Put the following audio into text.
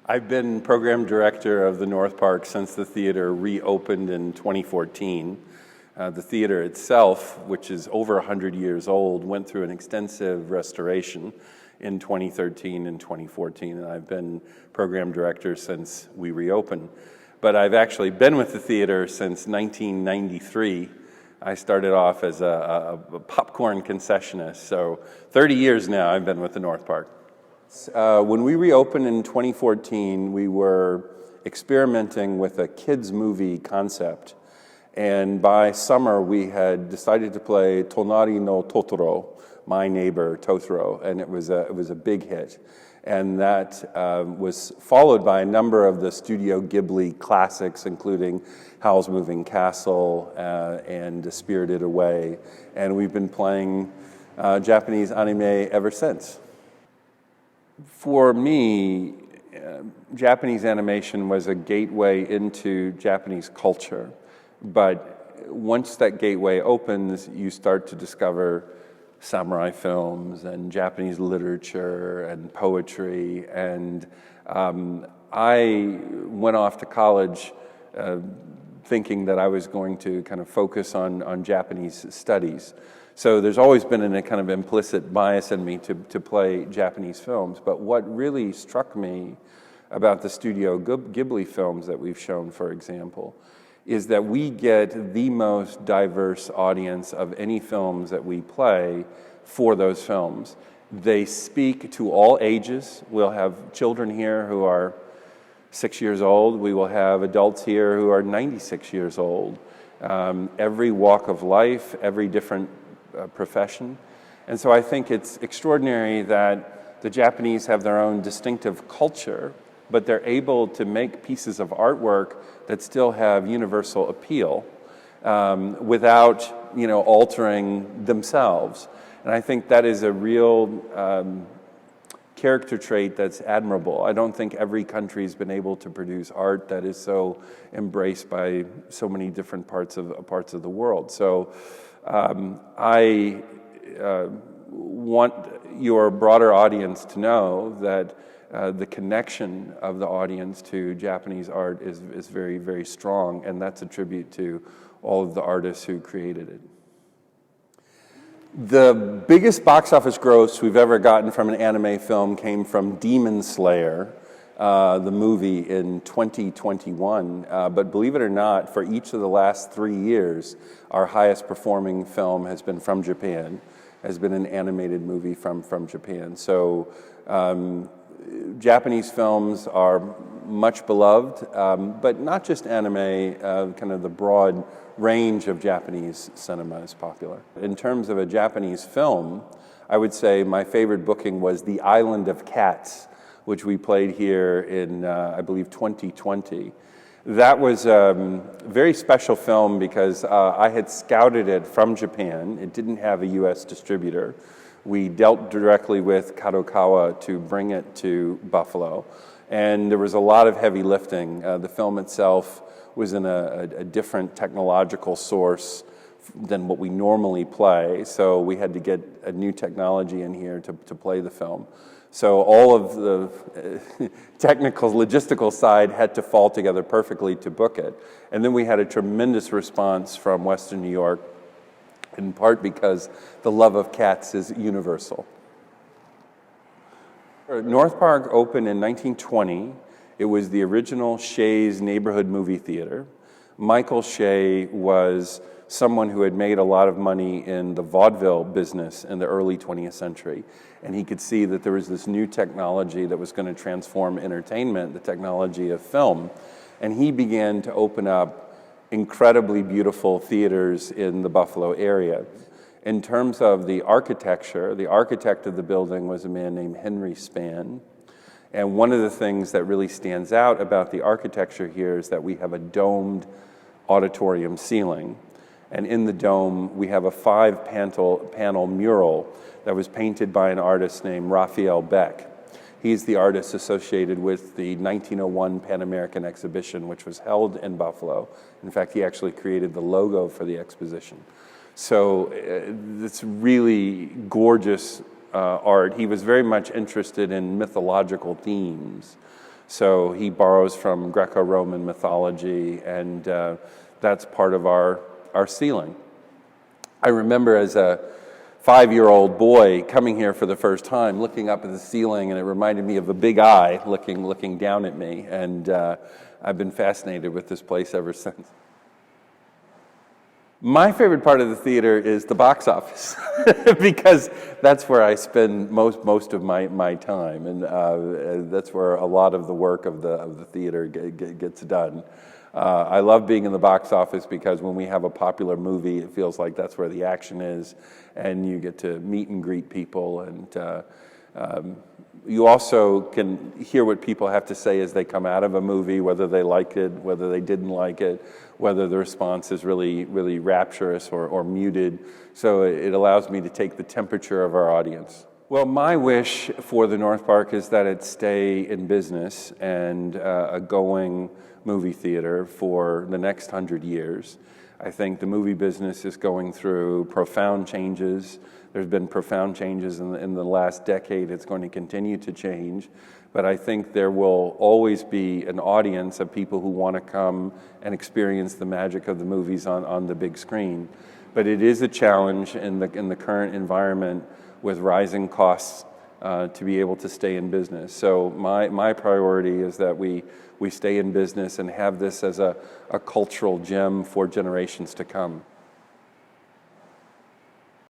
I've been program director of the North Park since the theater reopened in 2014. The theater itself, which is over 100 years old, went through an extensive restoration in 2013 and 2014, and I've been program director since we reopened. But I've actually been with the theater since 1993. I started off as a popcorn concessionist, so 30 years now I've been with the North Park. When we reopened in 2014, we were experimenting with a kids' movie concept. And by summer, we had decided to play Tonari no Totoro, My Neighbor Totoro, and it was a big hit. And that was followed by a number of the Studio Ghibli classics, including Howl's Moving Castle and Spirited Away. And we've been playing Japanese anime ever since. For me, Japanese animation was a gateway into Japanese culture. But once that gateway opens, you start to discover samurai films and Japanese literature and poetry. And I went off to college thinking that I was going to kind of focus on Japanese studies. So there's always been a kind of implicit bias in me to play Japanese films. But what really struck me about the Studio Ghibli films that we've shown, for example, is that we get the most diverse audience of any films that we play for those films. They speak to all ages. We'll have children here who are 6 years old. We will have adults here who are 96 years old. Every walk of life, every different profession. And so I think it's extraordinary that the Japanese have their own distinctive culture, but they're able to make pieces of artwork that still have universal appeal without, altering themselves. And I think that is a real character trait that's admirable. I don't think every country's been able to produce art that is so embraced by so many different parts of the world. So I want your broader audience to know that the connection of the audience to Japanese art is very, very strong, and that's a tribute to all of the artists who created it. The biggest box office gross we've ever gotten from an anime film came from Demon Slayer, the movie in 2021. But believe it or not, for each of the last 3 years, our highest performing film has been from Japan, has been an animated movie from Japan. So Japanese films are much beloved, but not just anime, kind of the broad range of Japanese cinema is popular. In terms of a Japanese film, I would say my favorite booking was The Island of Cats, which we played here in, I believe, 2020. That was a very special film because I had scouted it from Japan. It didn't have a U.S. distributor. We dealt directly with Kadokawa to bring it to Buffalo. And there was a lot of heavy lifting. The film itself was in a different technological source than what we normally play. So we had to get a new technology in here to play the film. So all of the technical, logistical side had to fall together perfectly to book it. And then we had a tremendous response from Western New York, in part because the love of cats is universal. North Park opened in 1920. It was the original Shea's neighborhood movie theater. Michael Shea was someone who had made a lot of money in the vaudeville business in the early 20th century. And he could see that there was this new technology that was going to transform entertainment, the technology of film. And he began to open up incredibly beautiful theaters in the Buffalo area. In terms of the architecture, the architect of the building was a man named Henry Spann. And one of the things that really stands out about the architecture here is that we have a domed auditorium ceiling. And in the dome, we have a 5-panel mural that was painted by an artist named Raphael Beck. He's the artist associated with the 1901 Pan American Exhibition, which was held in Buffalo. In fact, he actually created the logo for the exposition. So it's really gorgeous art. He was very much interested in mythological themes. So he borrows from Greco-Roman mythology, and that's part of our ceiling. I remember as a 5-year-old boy coming here for the first time, looking up at the ceiling, and it reminded me of a big eye looking down at me, and I've been fascinated with this place ever since. My favorite part of the theater is the box office, because that's where I spend most of my time, and that's where a lot of the work of the theater gets done. I love being in the box office because when we have a popular movie, it feels like that's where the action is, and you get to meet and greet people, and you also can hear what people have to say as they come out of a movie, whether they like it, whether they didn't like it, whether the response is really rapturous or muted. So it allows me to take the temperature of our audience. Well, my wish for the North Park is that it stay in business and a going movie theater for the next 100 years. I think the movie business is going through profound changes. There's been profound changes in the last decade. It's going to continue to change. But I think there will always be an audience of people who want to come and experience the magic of the movies on the big screen. But it is a challenge in the current environment with rising costs to be able to stay in business. So my priority is that we stay in business and have this as a cultural gem for generations to come.